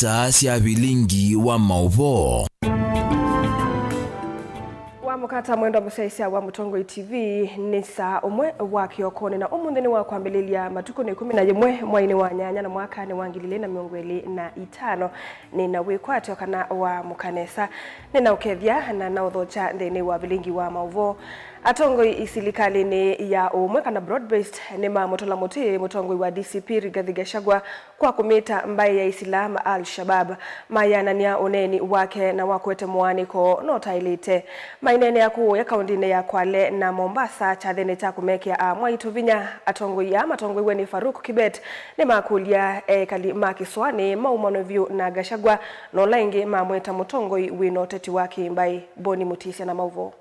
isa cia bilingi wa mauvo wa mukata mwendo musaisia wa Mutongoi TV ni saa umwe wa kiokoni na umuthini wa kwambililia matuko ni 11 mwaini wa nyanya na mwaka ni wangilile na miongweli na itano ni na wikwatyo kana wa mukanesa ni na ukethia na na uthocha thini wa bilingi wa mauvo Atongoi isilikali ni ya umwe kana broad-based ni mamotola muti Mutongoi wa DCP Rigathi Gachagua kwa kumita mbai ya Islam Al-Shabab mayanania uneni wake na wakwete mwaniko no tailite mainene ya kuu ya kaundine ya Kwale na Mombasa chathene cha kumekia Mwaitu Vinya Atongoi ya Matongoi weni Faruk Kibet ni makulia kali makiswani maumano view na Gachagua no laingi mamweta Mutongoi wino teti waki mbai Boni Mutisia na mauvo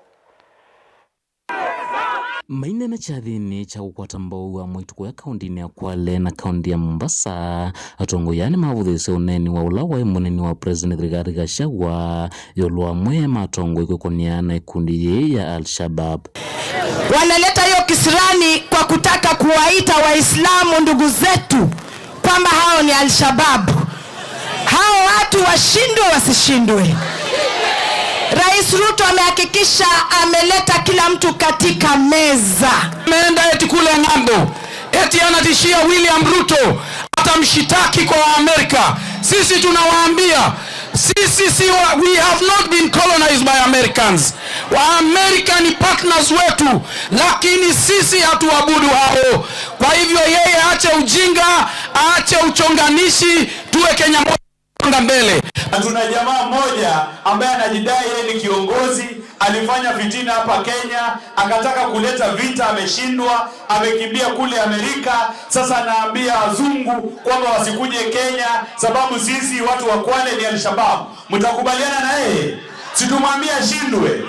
Maina na chathini cha kukwata mbau wa Mwituko ya kaundini ya Kwale na kaundi ya Mombasa Atongoi yani mavuthise uneni wa ulawa muneni wa President Rigathi Gachagua yolwa mwe Matongoi kukoniana ikundi ye ya Al-Shabab. Wanaleta hiyo kisirani kwa kutaka kuwaita Waislamu ndugu zetu kwamba hao ni Al-Shabab. Hao watu washindwe wasishindwe. Rais Ruto amehakikisha ameleta kila mtu katika meza. Ameenda eti kule ng'ambo, eti anatishia William Ruto atamshitaki kwa Amerika. Sisi tunawaambia we have not been colonized by Americans. Wa American partners wetu, lakini sisi hatuabudu hao. Kwa hivyo yeye aache ujinga, aache uchonganishi, tuwe Kenya moja mbele. Tuna jamaa mmoja ambaye anajidai yeye ni kiongozi, alifanya fitina hapa Kenya, akataka kuleta vita, ameshindwa, amekimbia kule Amerika. Sasa anaambia wazungu kwamba wasikuje Kenya sababu sisi watu wa Kwale ni Al-Shabab. Mtakubaliana na yeye? Situmwambia shindwe.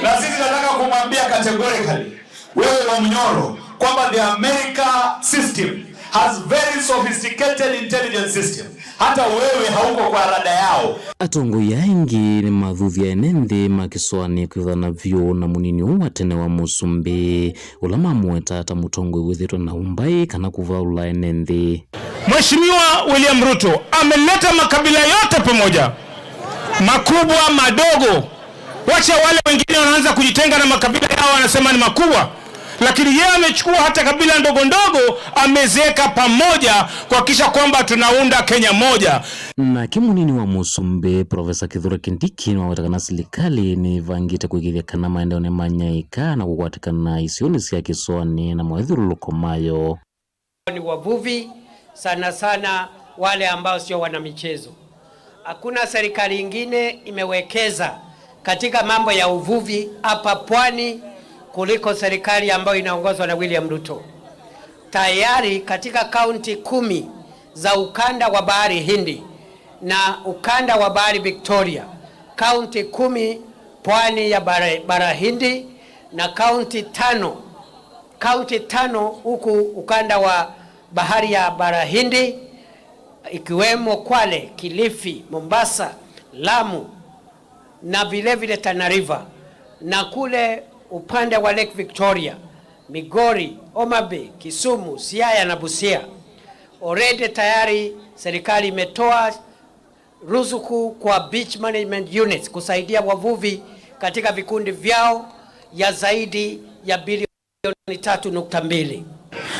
Na sisi tunataka kumwambia categorically, wewe wa Mnyoro, kwamba the America system has very sophisticated intelligence system. Hata wewe hauko kwa rada yao. Atongoi yaingi ni mathuthi ya enenthi makiswani kwithana vyo na munini wa tene wa Musumbi ulama mweta ata Mutongoi withitwa na umbai kana kuvaula enenthi. Mheshimiwa William Ruto ameleta makabila yote pamoja, makubwa madogo. Wacha wale wengine wanaanza kujitenga na makabila yao wanasema ni makubwa, lakini yeye amechukua hata kabila ndogo ndogo amezeka pamoja kuhakikisha kwamba tunaunda Kenya moja. Na kimunini wa Musumbi Profesa Kithure Kindiki na watakana serikali ni vangite kuigithia kana maendeleo ne manyaika na kukwatikana isioni cia kiswani na Mwaithuru Lukomayo. Ni wavuvi sana sana wale ambao sio wana michezo. Hakuna serikali nyingine imewekeza katika mambo ya uvuvi hapa pwani kuliko serikali ambayo inaongozwa na William Ruto. Tayari katika kaunti 10 za ukanda wa bahari Hindi na ukanda wa bahari Victoria, kaunti 10 pwani ya bara Hindi na kaunti 5 huku ukanda wa bahari ya bara Hindi ikiwemo Kwale, Kilifi, Mombasa, Lamu na vile vile Tana River, na kule upande wa Lake Victoria, Migori, Homa Bay, Kisumu, Siaya na Busia. Already tayari serikali imetoa ruzuku kwa beach management units kusaidia wavuvi katika vikundi vyao ya zaidi ya bilioni 3.2.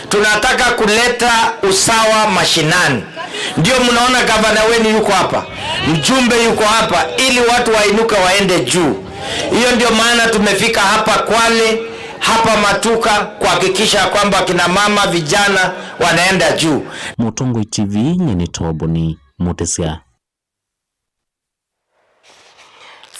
Tunataka kuleta usawa mashinani. Ndio mnaona gavana wenu yuko hapa, mjumbe yuko hapa, ili watu wainuka waende juu. Hiyo ndio maana tumefika hapa Kwale, hapa Matuka kuhakikisha kwamba kina mama vijana wanaenda juu. Mutongoi TV nyeni Toboni Mutesia.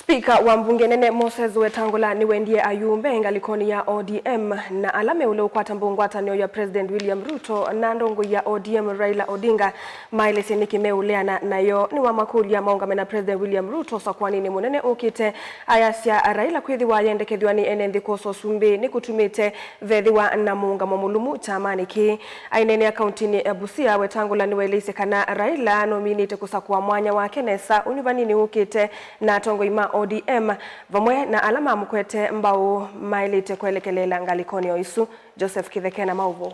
Spika wa mbunge nene Moses Wetangula ni wendie ayumbe ngalikoni ya ODM na alame ule ukwata mbungwatanio ya President William Ruto na ndongo ya ODM Raila Odinga mailesi nikimeuleana nayo ni wa makuli ya maungame na President William Ruto sakwani ni munene ukite ayasya Raila kwithiwa yendekethwa ni enenthi koso sumbi ni kutumite vethiwa na muungamo mulumu chamani ki ainene accountini Busia. Wetangula ni welise kana Raila nominate kusakwa mwanya wa Kenesa unyuvanini ukite na tongo ima ODM vamwe na alama mkwete mbao mailite kuelekelela ngalikoni oisu. Joseph Kitheke na mauvo.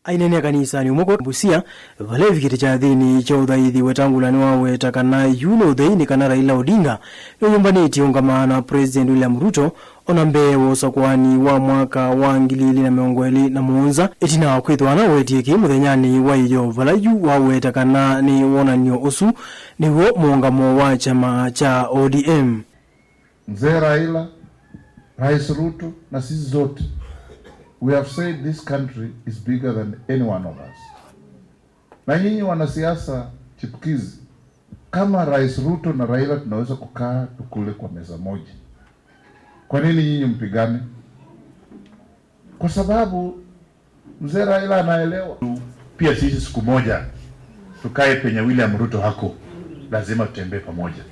ainene kanisa ni umoko Busia valevi kiti cha thini cha uthaithi wetangulani wawe takana yuno uthini kana Raila Odinga nyumbani tiongamana President William Ruto ona mbewo sakwani wa mwaka wa 2027 itina kwithwana wetieki muthenyani wa iyo valayu wawe takana ni wonanio usu niwo muungamo wa chama cha ODM. Mzee Raila, Rais Ruto na sisi zote, we have said this country is bigger than any one of us. Na nyinyi wanasiasa chipukizi, kama Rais Ruto na Raila tunaweza kukaa tukule kwa meza moja, kwa nini nyinyi mpigane? Kwa sababu Mzee Raila anaelewa. Pia sisi siku moja tukae penye William Ruto hako, lazima tutembee pamoja.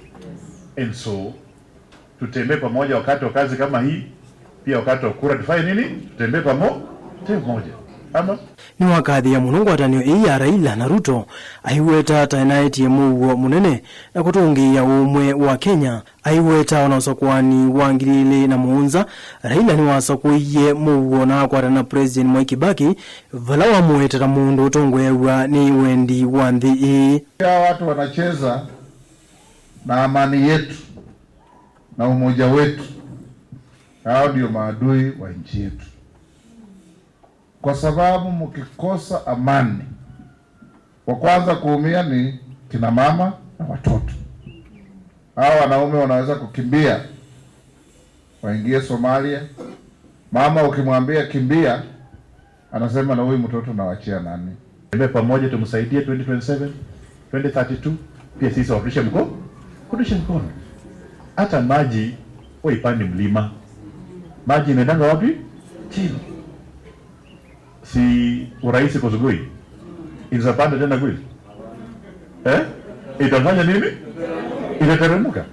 And so tutembee pamoja wakati wa kazi kama hii, pia wakati wa kura tufanye nini? Tutembee pamoja. Ama ni wakati ya munungu atanio iya Raila na Ruto aiweta tainaiti muwo munene na kutungi ya umwe wa Kenya aiweta onasokwani wa 2007 Raila ni wasakuiye muwo na kwata na President Mwai Kibaki vala wa muweta mundu utongwewa ni wendi wa nthi. Ya watu wanacheza na amani yetu na umoja wetu, hao ndio maadui wa nchi yetu. Kwa sababu mkikosa amani, wa kwanza kuumia ni kina mama na watoto. Hao wanaume wanaweza kukimbia waingie Somalia. Mama ukimwambia kimbia, anasema na huyu mtoto nawachia nani? Tembea pamoja tumsaidie 2027, 2032, pia sisi warudishe mkono. Hata maji waipande mlima. Maji inaendanga wapi? Chini. Si uraisi kusugui inapanda tena kweli itafanya nini? Inateremka.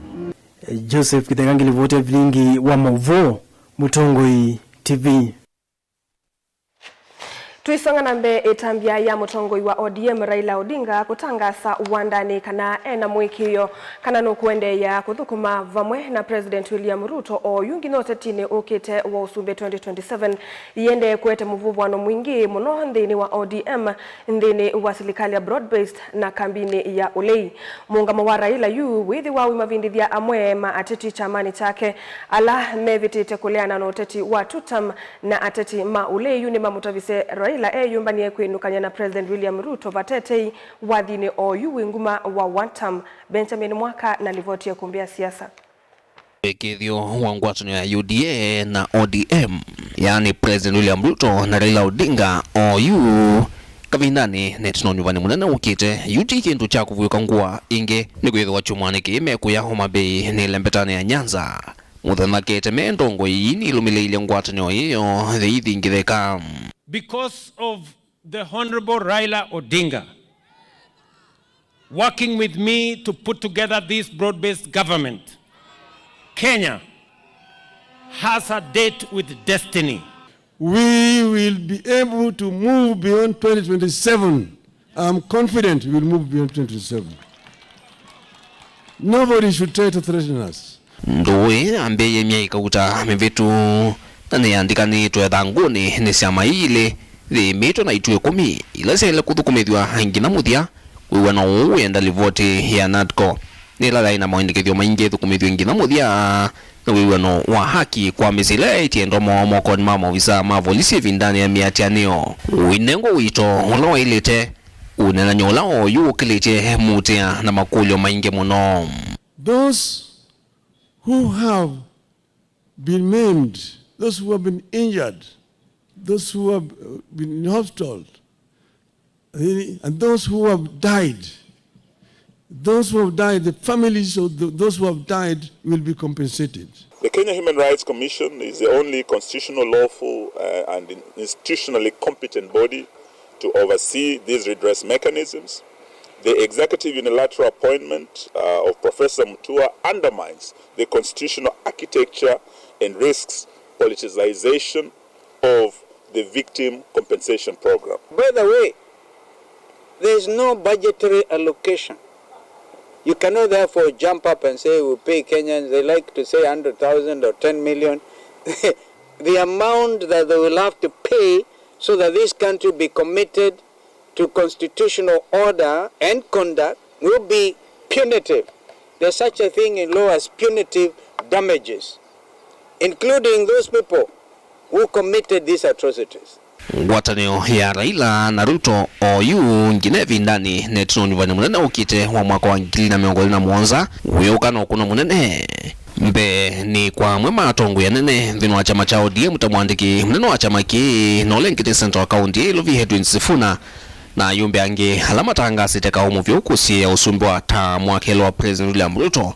Joseph Kithangangi livote vilingi wa Mauvo Mutongoi TV. Tuisonga nambe etambia ya mutongoi wa ODM Raila Odinga kutangasa uwandani kana ena mwikio kana nukuende ya kuthukuma vamwe na President William Ruto o yungi notetini ukite wa usumbe 2027 yende kuete muvuvwano mwingi muno ndini wa ODM ndini wa serikali ya broad-based na kambini ya ulei. Muungamo wa Raila yu withi wa wimavindithia amwe maateti chamani chake ala mevitite kuleana na uteti wa tutam na ateti ma ulei yu ni mamutavise Raila yumbani kwenukanya na President William Ruto vatetei wadhini o yu nguma wa one-term. Benjamin Mwaka na livoti ya kumbia siasa. Ekithio wa ngwatano ya UDA na ODM, yani President William Ruto na Raila Odinga OU kavindani netino nyuvani munene ukite yuti kintu cha kuvuka ngwa inge ni kwithwa chumwane kime kuya Homa Bay ni lembetane ya Nyanza muthana kete mendongo yini ilumileile ngwatano hiyo theithi ngitheka. Because of the Honorable Raila Odinga working with me to put together this broad-based government, Kenya has a date with destiny. We will be able to move beyond 2027. I'm confident we will move beyond 2027. Nobody should try to threaten us. Ndoe ambeye miaika uta mevetu nane andikani tuwe dhanguni ni siama ile the meto na ituwe kumi ila sele kuthukumithwa hangina muthia wewe na uenda livoti ya NADCO nila ina maendekethio maingi thukumithwa ngina muthia na wewe no wa haki kwa misile itiendo moko ni mama visa mavolisi vindani ya miatianio winengo wito ulo ilete unena nyola oyu kilete mutia na makulyo maingi muno. Those who have been maimed, those who have been injured, those who have been in hospital, and those who have died, the families of those who have died will be compensated. The Kenya Human Rights Commission is the only constitutional, lawful, and institutionally competent body to oversee these redress mechanisms. The executive unilateral appointment of Professor Mutua undermines the constitutional architecture and risks politicization of the victim compensation program. By the way, there is no budgetary allocation. You cannot therefore jump up and say we'll pay Kenyans, they like to say 100,000 or 10 million. The amount that they will have to pay so that this country be committed to constitutional order and conduct will be punitive. There's such a thing in law as punitive damages, including those people who committed these atrocities. Ngwatanio ya Raila na Ruto oyu nginevi ndani netunoni vani munene ukite wa mwaka wa 2027 uyukano kuna munene mbe ni kwa mwema atongo ya nene dhino wa chama cha ODM tamwandiki munene wa chama ki nolengite Central County Luvi Edwin Sifuna na yumbe ange halama tangasi teka umu vyukusi ya usumbi wa ta mwakelo wa President William Ruto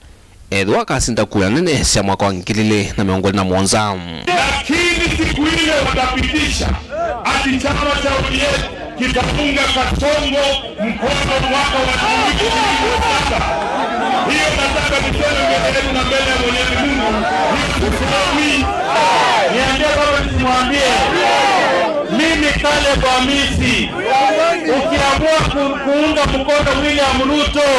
edwa kasinda kuya nene siya mwaka wa 2027. Lakini siku ile watapitisha ati chama cha ODM kitafunga Katongo mkono mwaka wa 2027. Hiyo nataka niseme mbele na mbele ya Mwenyezi Mungu. Niambie baba, nisimwambie mimi kale kwa misi ukiamua kuunga mkono William Ruto,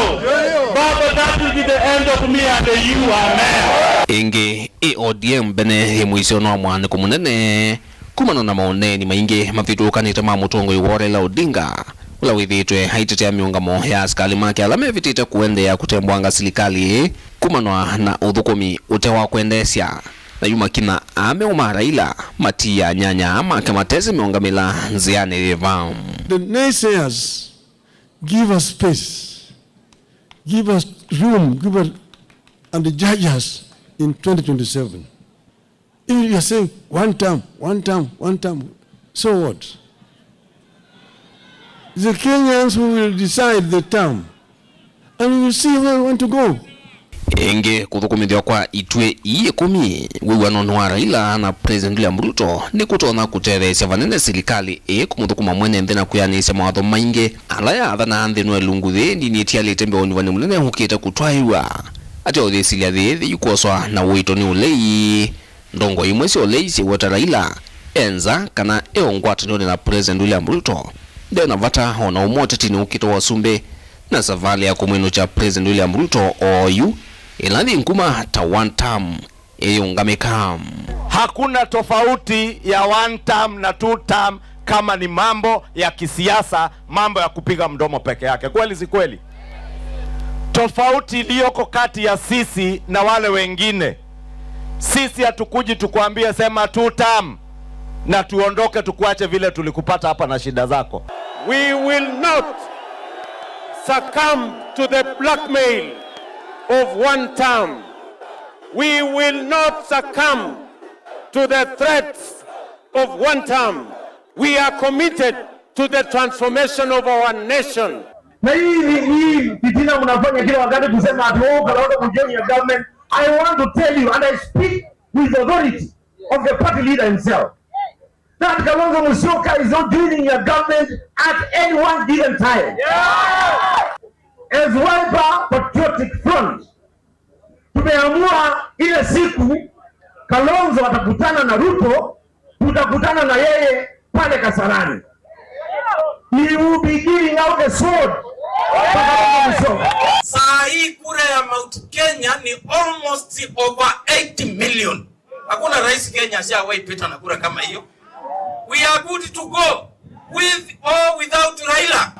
baba, that will be the end of me and you, amen. Inge ODM bene mwisho no mwana kumunene kumano na maoneni maingi mavitu kanita mamutongo yuwore la Odinga ula withitwe haitetea miungamo ya askali make alame vitita kuendea kutembwanga silikali kumano na udhukumi utewa kuendesya na yuma kina ameuma Raila matia nyanya ama kamatezi miungamila nziani rivam. The naysayers give us space, give us room, give us and the judges in 2027. If you are saying one term, so what? The Kenyans who will decide the term, and we will see where we want to go. Inge kuthukumithio kwa itwe iye kumi wiwano wa Raila na President William Ruto ni kutona kutetheesya vanene silikali kumuthukuma mwene nthina kuyanisya mawatho maingi alaya athana nthino elunguthi ndini etialite mbeoni vani munene hukite kutwaiwa ati othisilia thithi yukoswa na wito ni ulei ndongo imwe si ulei si weta Raila enza kana ngwatanio na President William Ruto ndena vata ona umoteti ni ukito wasumbe na savali ya kumwino cha President William Ruto oyu ilani nkuma hata one term yungamekam. Hakuna tofauti ya one term na two term kama ni mambo ya kisiasa, mambo ya kupiga mdomo peke yake. Kweli si kweli? Tofauti iliyoko kati ya sisi na wale wengine, sisi hatukuji tukuambie sema two term na tuondoke tukuache vile tulikupata hapa na shida zako. We will not succumb to the blackmail of one term. We will not succumb to the threats of one term. We are committed to the transformation of our nation. Na hii fitina mnafanya kila wakati kusema ati Kalonzo kujoin your government. I want to tell you, and I speak with the authority of the party leader himself, that Kalonzo Musyoka is not joining your government at any one given time. As Wiper Patriotic Front, tumeamua ile siku Kalonzo atakutana na Ruto, tutakutana na yeye pale Kasarani. He will be giving out the sword. Saa hii kura ya Mount Kenya ni almost over 80 million. Hakuna rais Kenya ashawahi pita na kura kama hiyo. We are good to go with or without Raila.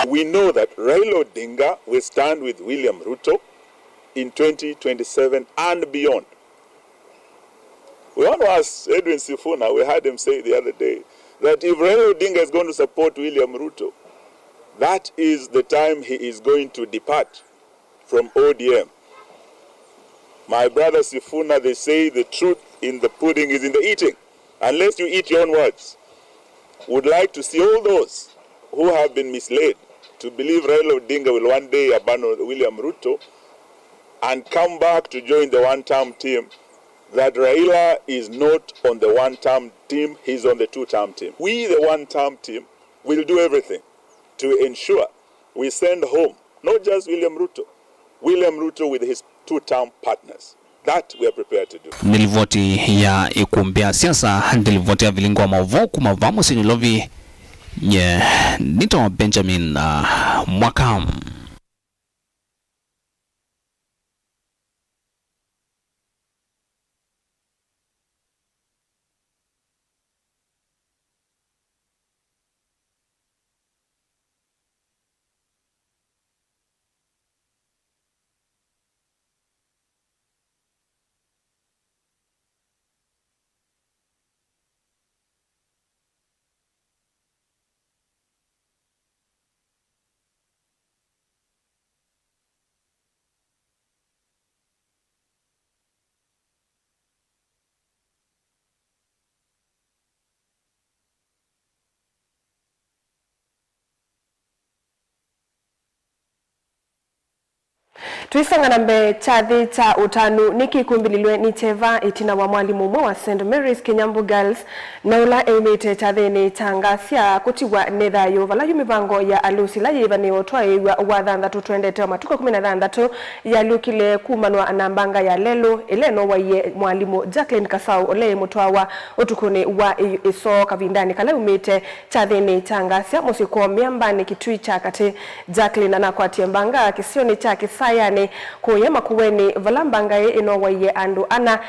We know that Raila Odinga will stand with William Ruto in 2027 and beyond. We want to ask Edwin Sifuna, we heard him say the other day, that if Raila Odinga is going to support William Ruto, that is the time he is going to depart from ODM. My brother Sifuna, they say the truth in the pudding is in the eating, unless you eat your own words. Would like to see all those who have been misled to believe Raila Odinga will one day abandon William Ruto and come back to join the one-term team, that Raila is not on the one-term team, he's on the two-term team. We, the one-term team, will do everything to ensure we send home not just William Ruto with his two-term partners. That we are prepared to do. Nilivoti ya ikumbia siasa, nilivoti ya vilingo wa mavoku mavamu sinilovi nito Benjamin Mwakam. Tuisangana mbe chathi cha utanu nikikumbililwe ni cheva itina wa mwalimu mwa wa St. Mary's Kinyambu Girls na ula eumite chathi ni changasia kutiwa nethayo vala yumibango ya alusi la yiva ni otwa iwa wathandatu twendete wa matuko 16 ya lukile kumanwa na mbanga ya lelo eleno wa ye mwalimu Jacqueline Kasau ole mutwa wa utukuni wa iso kavindani kala umite chathi ni changasia musiko miambani kitui cha kati Jacqueline anakwati mbanga kisioni cha kisayani kuyema kuweni valambangaye inowaye andu ana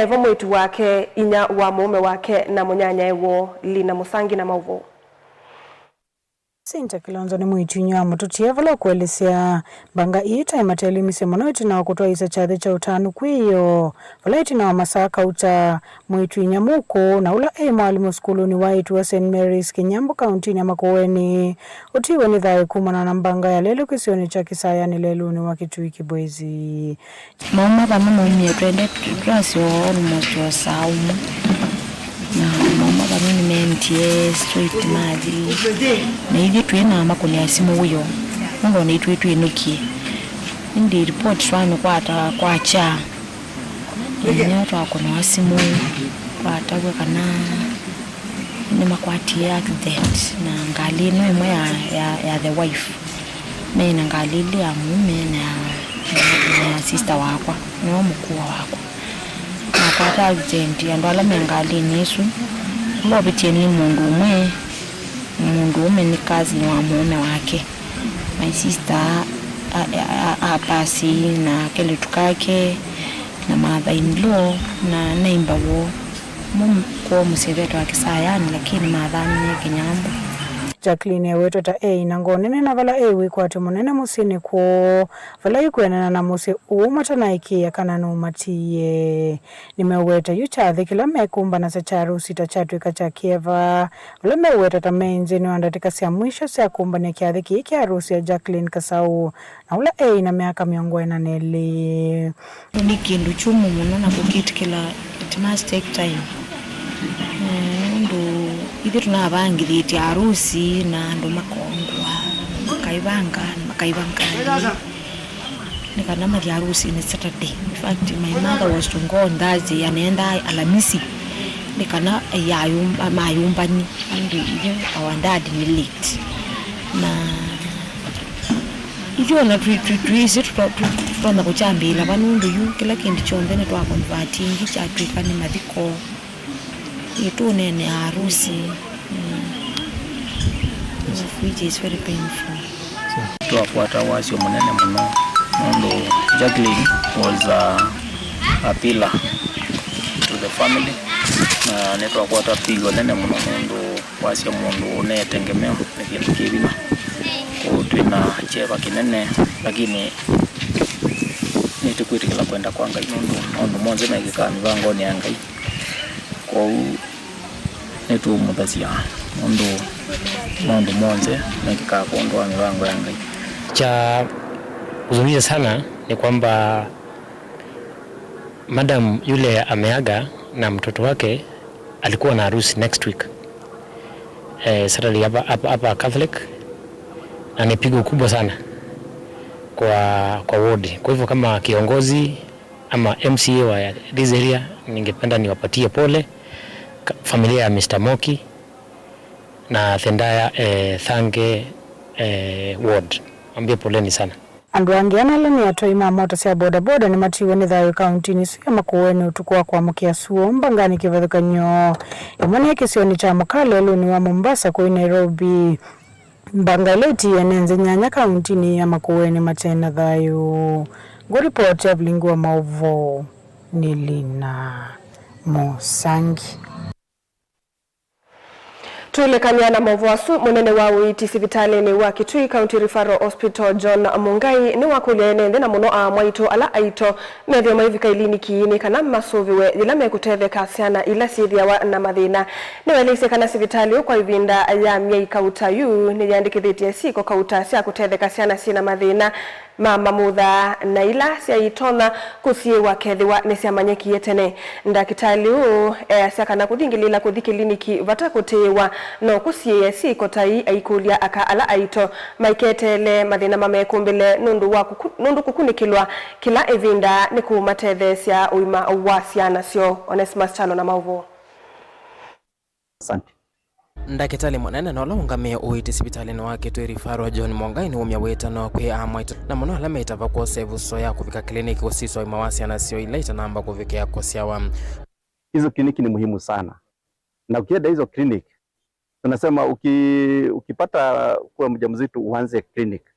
vomwitu wake inya wa mume wake na munyanya ewo Lina Musangi na mauvo. Sinta Kilonzo ni mwitu wa mututie vala kuelesea banga ita imateli misemono itina wakutua isa chathi cha utanu kuyo vala itina wa masaka uta mwitu nyamuko na ula mwalimu skuluni waitu wa St. Mary's Kinyambu County ya Makueni utiwe ni dhae kumana na mbanga ya lelu kisioni cha kisayani lelu ni wakitui kibwezi mama kama mami ya twende tukrasi wa almost wa saumu na mama kama ni mentie straight maji na hivi tuena makoni ya simu huyo mungu ni tuitu inuki ndi report swami kwa cha nyoto akona wasimu kwa tagwe kana ni makwati ya accident na ngali no imwe ya the wife me na ngali ya mume na sister wako no mkuu wako na kwa accident ando ala mengali nisu mobiti ni mundu ume ni kazi wa mume wake my sister apasi na kele tukake na mother-in-law na neighbor wo kwa musibeto wa kisayani lakini madhani ya Kinyambu. Jacqueline wetu ta na ngonene na vala wikwate munene musini ko vala ikwena na musi umata na ikia kana no matie nimeweta yuchathi kila mekumba na sacharu sita chatu ikachakieva vala meweta ta menzi ni andatika sia mwisho sia kumba ni kiathi ki harusi ya Jacqueline Kasau na ula na miaka 40 ni kindu chumu muno na kukiti kila it must take time ndo idi tunabangiriti harusi na ndo makongwa makaibanga nikana mali harusi ni Saturday. In fact my mother was to go on Thursday anaenda Alhamisi nikana mayumbani ndio our dad ni late na iyo na tuisi tutona kuchambila vanundu yu kila kindu chombe ne twa converting cha twikani madiko itu nene harusi which is very painful. So tuwafuata wasio munene muno ndo Jacqueline was a pillar to the family na netwa kuata pigo nene muno ndo wasio mundu unetegemea kintu kibima ko twina cheva kinene lakini nitukwirikila kwenda kwa Ngai ndo monze na gika mivango ni Ngai ko netu muthasia ndo monze na gika kondwa mivango ya Ngai. Cha kuzuia sana ni kwamba madam yule ameaga na mtoto wake alikuwa na harusi next week Saturday hapa Catholic na ni pigo kubwa sana kwa ward. Kwa hivyo kama kiongozi ama MCA wa this area ningependa niwapatie pole familia ya Mr. Moki na Thendaya Thange ward. Ambie poleni sana. Andu angiana leni atoima moto sia boda boda ni matiwe ni Thayo County ni suya Makueni utukua kwa mukia suo mbangani kivathukanyo imani kisioni cha Mukale ni wa Mombasa kwa Nairobi Bangaleti enenze Nyanya County ni ya Makueni matena Thayo. Go report ya Blingu wa Mauvo ni Lina Musangi. Tulekania na mavoasu munene wa uiti sivitali ni wa Kitui County Referral Hospital John Mungai ni wakulia nende na muno mwaito ala aito medhio maivika ilini kiini kana masuviwe ilame kutetheka siana ila sithiawa na mathina ni welise kana sivitali kwa ivinda ya miei kautayu ni yandikithitie siko kauta sia kutetheka siana sina mathina mamutha na ila siaitona kusiwa kethiwa nisiamanyekie tene ndakitali u siakana kuthingilila kuthi kiliniki vata kutiwa no kusie sikotai aikulia aka ala aito maiketele mathina mamekumbile nundu kukunikilwa kila evinda ni kumatethesia uima wa ciana cio. Onesmus Chalo na mauvo. Asante. Ndakitali mwanene nola ungamia uiti sipitali na wake tuiri Farwa John Mongai ni umya wetano kwe amwaito na mono ala meita vako sevu soya kufika kliniki usiso imawasi anasio ilaita namba kufika ya kosiawa. Hizo kliniki ni muhimu sana. Na ukienda hizo kliniki tunasema ukipata kuwa mjamzito uanze kliniki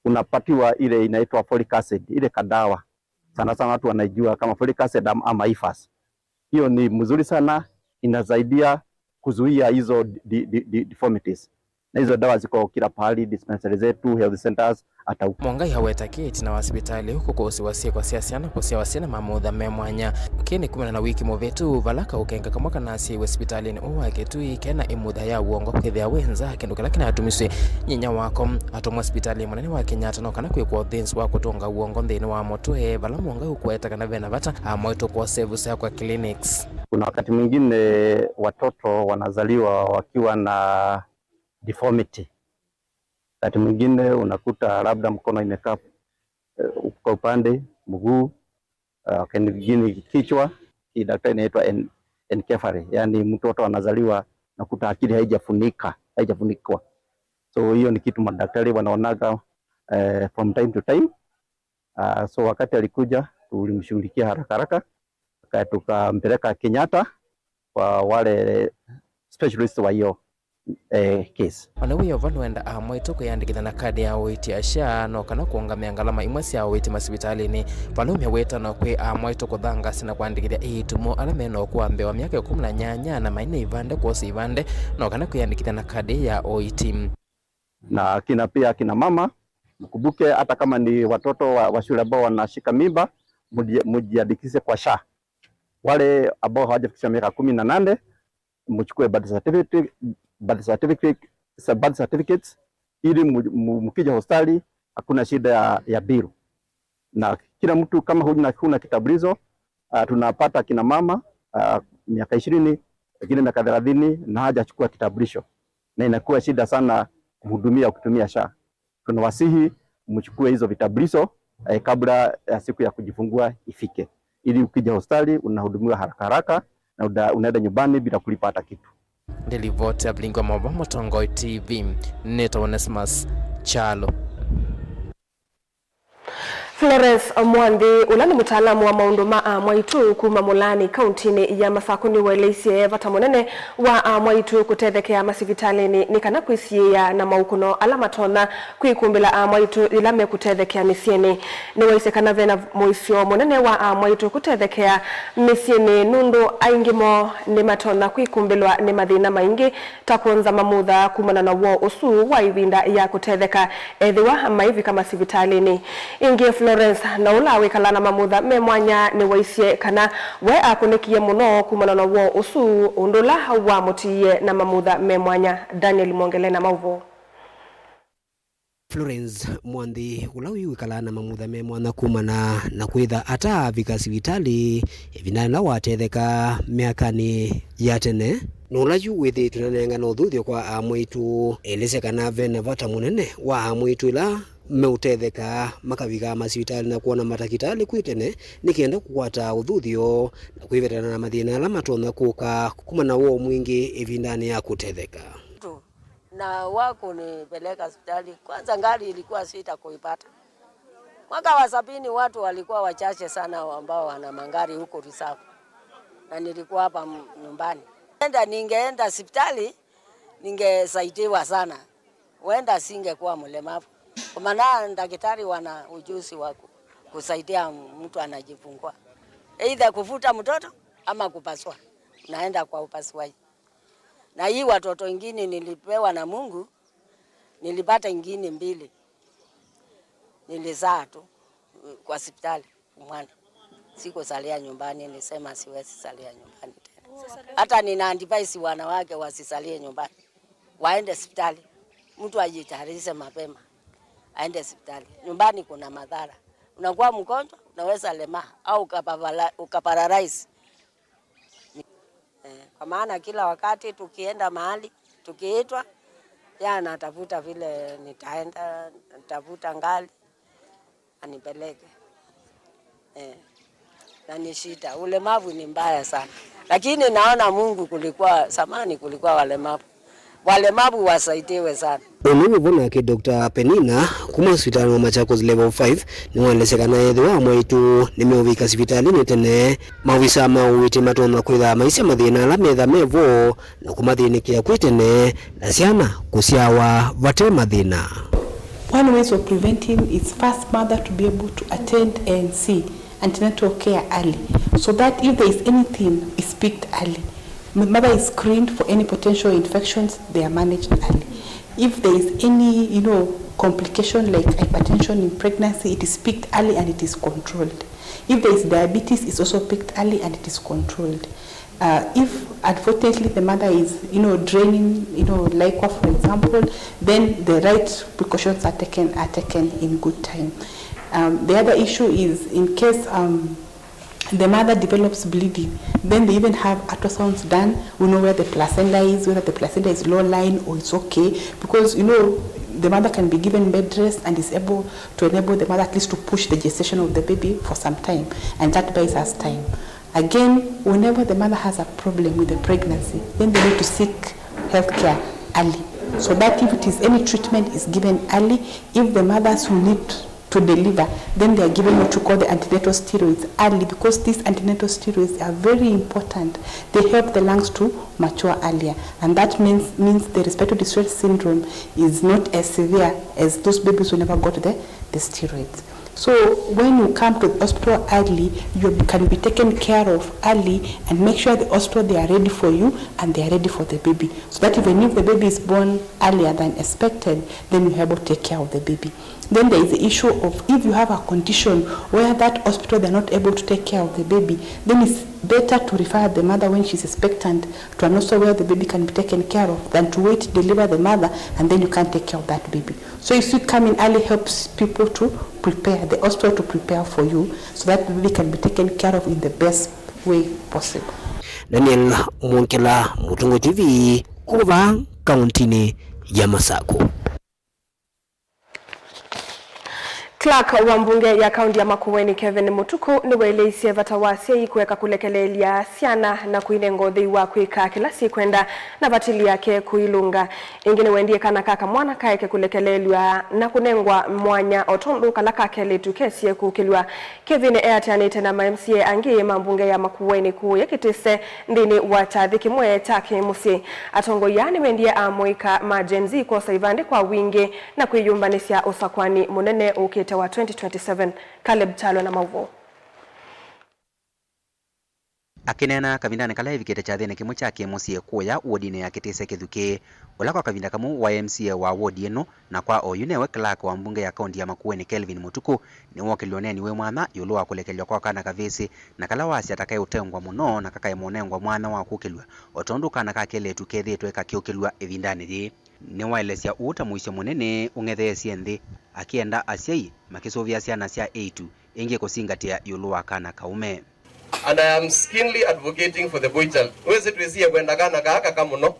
unapatiwa ile inaitwa folic acid, ile kadawa. Sana sana watu wanajua kama folic acid ama IFAS. Hiyo ni mzuri sana, inasaidia kuzuia hizo deformities. Na hizo dawa ziko kila pahali, dispensary zetu, health centers, hata huko. Mongai haweta kiti na hospitali huko kwa usiwasie kwa siasiana kwa siawasina mamudha memwanya. Kini kumana na wiki movetu valaka ukenga kamwaka nasi hospitali ni uwa ketu ikena imudha ya uongo kithia wenza kenduka lakini hatumiswe nyinya wako atomwa hospitali mwanene wa Kenyatta no kana kwa things wa kutonga uongo ndeni wa moto vala Mongai hukweta kana vena vata amwaito kwa service kwa clinics. Kuna wakati mwingine watoto wanazaliwa wakiwa na deformity. Wakati mwingine unakuta labda mkono imekaa kwa upande, mguu, wakati mwingine kichwa, hii daktari inaitwa encephaly, yani mtoto anazaliwa nakuta akili haijafunikwa. So hiyo ni kitu madaktari wanaonaga from time to time. So wakati alikuja tulimshughulikia haraka tukampeleka Kenyatta kwa wale specialist wa hiyo case. Wanawiyo valuenda amwaito kuyandikitha na kadi ya uiti asha no kana kuongamia ngalama imwe cia uiti masibitalini valumia wetano kwi amwaito kuthanga sina kuandikithia itumo alame no kuambe wa miaka 18 na maine ivande kuosi ivande no kana kuyandikitha na kadi ya uiti. Na pia kina mama mkumbuke hata kama ni watoto wa shule ambao wanashika mimba mujiandikishe kwa SHA. Wale ambao hawajafikisha miaka 18 mchukue birth certificates ili mkija hospitali hakuna shida ya bill. Na kila mtu kama huna kitambulisho tunapata kina mama miaka 20 wengine miaka 30 na hajachukua kitambulisho na inakuwa shida sana kuhudumia kutumia SHA. Tunawasihi mchukue hizo vitambulisho kabla ya siku ya kujifungua ifike, ili ukija hospitali unahudumiwa haraka na unaenda nyumbani bila kulipa hata kitu. Delivote ya Blingo Mobamo Tongoi TV, Neto Onesmus Chalo. Florence Omwandi ulani mutaalamu wa maundu ma mwaitu kuma Mulani kauntini ya Masakuni weleisye vata munene wa mwaitu kutethekea masivitalini ni kana kwisiya na maukuno alamatona kwikumbila mwaitu ilame kutethekea misieni ni waisekana vena muisyo munene wa mwaitu kutethekea misieni nundu aingimo ni matona kwikumbilwa ni mathina maingi takuonza mamutha kumana na wo usu wa ivinda ya kutetheka ethiwa maivi kama sivitalini ingi Florence na ulawe kalana mamutha memwanya ni waisye kana we akunikie muno kumana na wo usu undula wa mutiye na mamutha memwanya. Daniel Mongele na mauvo. Florence Mwandi ulawi wikalana mamutha memwana kumana na kwitha ata vikasi vitali vinana watetheka miakani ya tene nulayu withi tunanenga no thuthio kwa amwitu elisekana vena vata munene wa amwitu ila meutetheka makaviga masivitali na kuona matakitali kwitene nikienda kukwata uthuthio na kwivetana na mathina ala matona kuka kumana wo mwingi ivindani ya kutetheka na wako nipeleka hospitali. Kwanza ngari ilikuwa sita kuipata. Mwaka wa 70 watu walikuwa wachache sana ambao wana mangari huko Risafu. Na nilikuwa hapa nyumbani. Ningeenda hospitali ningesaidiwa sana. Huenda singekuwa mlemavu. Kwa maana daktari wana ujuzi wa kusaidia mtu anajifungua. Aidha kufuta mtoto ama kupasua. Naenda kwa upasuaji. Na hii watoto wengine nilipewa na Mungu, nilipata ingine 2. Nilizaa tu kwa hospitali mwana. Siko salia nyumbani, nilisema siwezi salia nyumbani tena. Hata nina advise wanawake wasisalie nyumbani. Waende hospitali. Mtu ajitayarishe mapema. aende hospitali. Nyumbani kuna madhara. Unakuwa mgonjwa, unaweza lema au ukaparalyze. Kwa maana kila wakati tukienda mahali, tukiitwa, natafuta vile nitaenda, natafuta ngali anipeleke. Na ni shida. Ulemavu ni mbaya sana. Lakini naona Mungu zamani kulikuwa walemavu wasaidiwe sana. Univuna ki Dr. Penina kuma hospitali wa Machakos level 5 ni walesekana yethe wa mwaitu nimeuvika hospitalini tene mawisa mauwiti matona kwitha maisha mathina ala metha mevo na kumathinikia kwitene na ciana kusiawa vate mathina. One way of preventing is first mother to be able to attend and see antenatal care early, so that if there is anything is picked early. Mother is screened for any potential infections, they are managed early. If there is any, complication like hypertension in pregnancy, it is picked early and it is controlled. If there is diabetes, it's also picked early and it is controlled. If unfortunately the mother is, draining, liquor, for example, then the right precautions are taken in good time. The other issue is in case the mother develops bleeding, then they even have ultrasounds done. We know where the placenta is, whether the placenta is low lying or it's okay, because the mother can be given bed rest and is able to enable the mother at least to push the gestation of the baby for some time, and that buys us time. Again, whenever the mother has a problem with the pregnancy, then they need to seek health care early, so that if it is any treatment is given early. If the mothers who need to deliver, then they are given what you call the antenatal steroids early, because these antenatal steroids are very important. They help the lungs to mature earlier, and that means the respiratory distress syndrome is not as severe as those babies who never got the steroids. So when you come to the hospital early, you can be taken care of early, and make sure the hospital, they are ready for you and they are ready for the baby, so that even if the baby is born earlier than expected, then you are able to take care of the baby. Then there is the issue of if you have a condition where that hospital, they're not able to take care of the baby, then it's better to refer the mother when she's expectant to an hospital where the baby can be taken care of, than to wait to deliver the mother and then you can't take care of that baby. So you see, coming early helps people to prepare, the hospital to prepare for you, so that the baby can be taken care of in the best way possible. Daniel Mwonkela, Mutungo TV, kuva kauntini ya Masako. Clark wa mbunge ya kaunti ya Makueni Kevin Mutuku ni weleisia vatawasi kuweka kulekelelia siana na kuinengo dhiwa kuika kila kwenda na batili yake kuilunga. Ingine wendie kana kaka mwana kaeke kulekelelwa na kunengwa mwanya otondu kalaka kele tukesie kukilwa. Kevin Airtanite na MCA angie mbunge ya Makueni kuye kitise ndini watadhiki mwe taki musi. Atongo yani wendie amoika majenzi kwa saivande kwa wingi na kuiyumbanisia usakwani munene ukite wa 2027. Caleb Chalo na mauvo. Akinena kavindane kala hivikete cha thene kimwe chake musie kuya wodine ya kitise kithuke ola kwa kavinda kamu wa MCA wa wodi eno na kwa oyunewe Clark wa mbunge ya kaunti ya Makueni Kelvin Mutuku ni wokilioneni we mwana yolwa kulekelwa kwa kana kavisi na kala wasi atakaye utengwa muno na kakaye monengwa mwana wa kukilwa otonduka na kakele tukethe tweka kiokilwa evindane ri ni waelesia uta muisho munene ungethesie nthi akienda asiai makisovia siana cia A2 inge kusingatia yolwa kana kaume. And I am keenly advocating for the boy child. Wezi tuwezie kwenda kana kaka kamuno.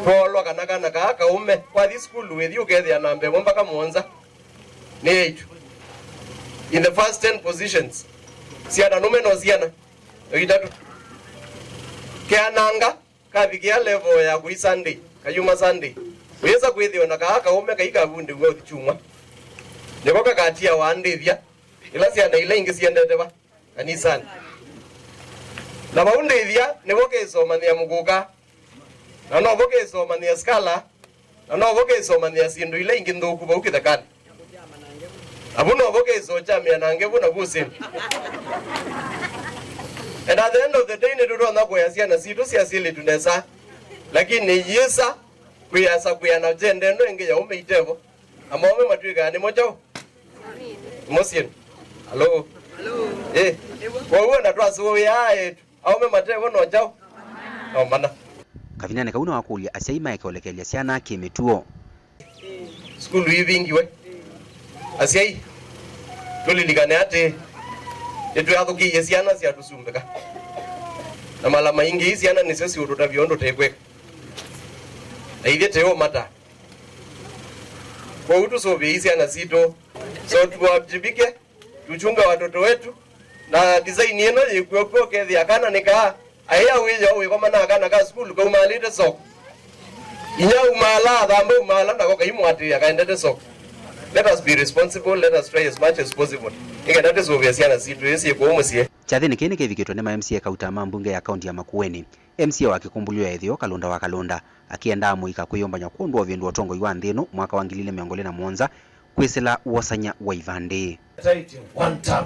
Polo kana kaka ume. Kwa this school with you get the nambe mpaka muonza. Ni 8. In the first 10 positions. Siana nume no siana. Itatu. Kiananga kavikia level ya kui Sunday. Kayuma Sunday. Weza kwethio na kaka ume kaika bunde ngwe chuma. Nikoka katia wande vya. Ila siana ile ingi siendete ba. Anisan. Na baunde idhia nevoke somania muguga. Na no voke somania skala. Na no voke somania sindu ile ingindo kuba ukithakani. Abuno voke socha mianange buna busim. And at the end of the day ne dodo na koyasia na situ siasili tunesa. Lakini yesa kuyasa kuyana jende no inge ya ume itevo. Ama ume matwiga ni mochao. Mosin. Hello. Eh, wewe na twa so ya etu au me matevo no jao no mana kavinane kauna wakulia asiai maike olekelia siana kimituo skulu hivingi we asiai tulilikane ate etu yathukiie ciana cia tusumbika na mala maingi ciana nicio ciuruta viondo tekweka na ithe teo mata kwa utu so vei ciana cito so tuwajibike tuchunga watoto wetu na design ino yikuoko kethi akana nika aya wiyo wikoma akana ka school ko malite so inya umala thambe umala ndako kaimwati akaendete so. Let us be responsible, let us try as much as possible. Ingedate so vya ciana cito yesi ko musie chathini kini kivikitwe ni ma MCA kautama mbunge ya kaunti ya Makueni MCA wakikumbuliwa ethio Kalonda wa Kalonda akienda muika kuyombanya kundwa vindu otongo iwa nthino mwaka wa 2017 kwisila wosanya wa ivande one term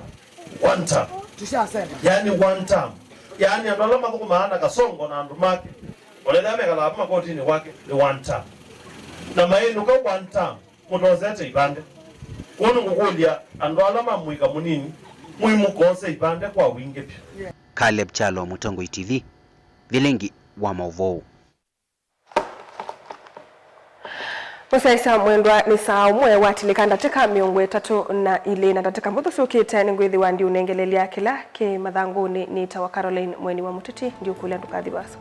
yani one term yani andolama ko maana kasongo na ndumake olele amekala hapa kotini wake ni one term na mainu ko one term mutozete ivande kono ngukulia andolama muika munini muimu kose ivande kwa wingi pia. Caleb Chalo, Mutongo TV, Vilengi wa Mauvou. Musaisa mwendwa ni saa umwe watilikanda teka miongo 3 na tateka mbuthu sukite ni ngwithi wa ndi unengelelia kila ke mathanguni ni tawa Caroline Mweni wa Muteti ndi ukulia ndukathi basa.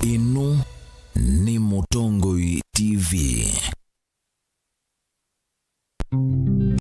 Inu ni Mutongo TV.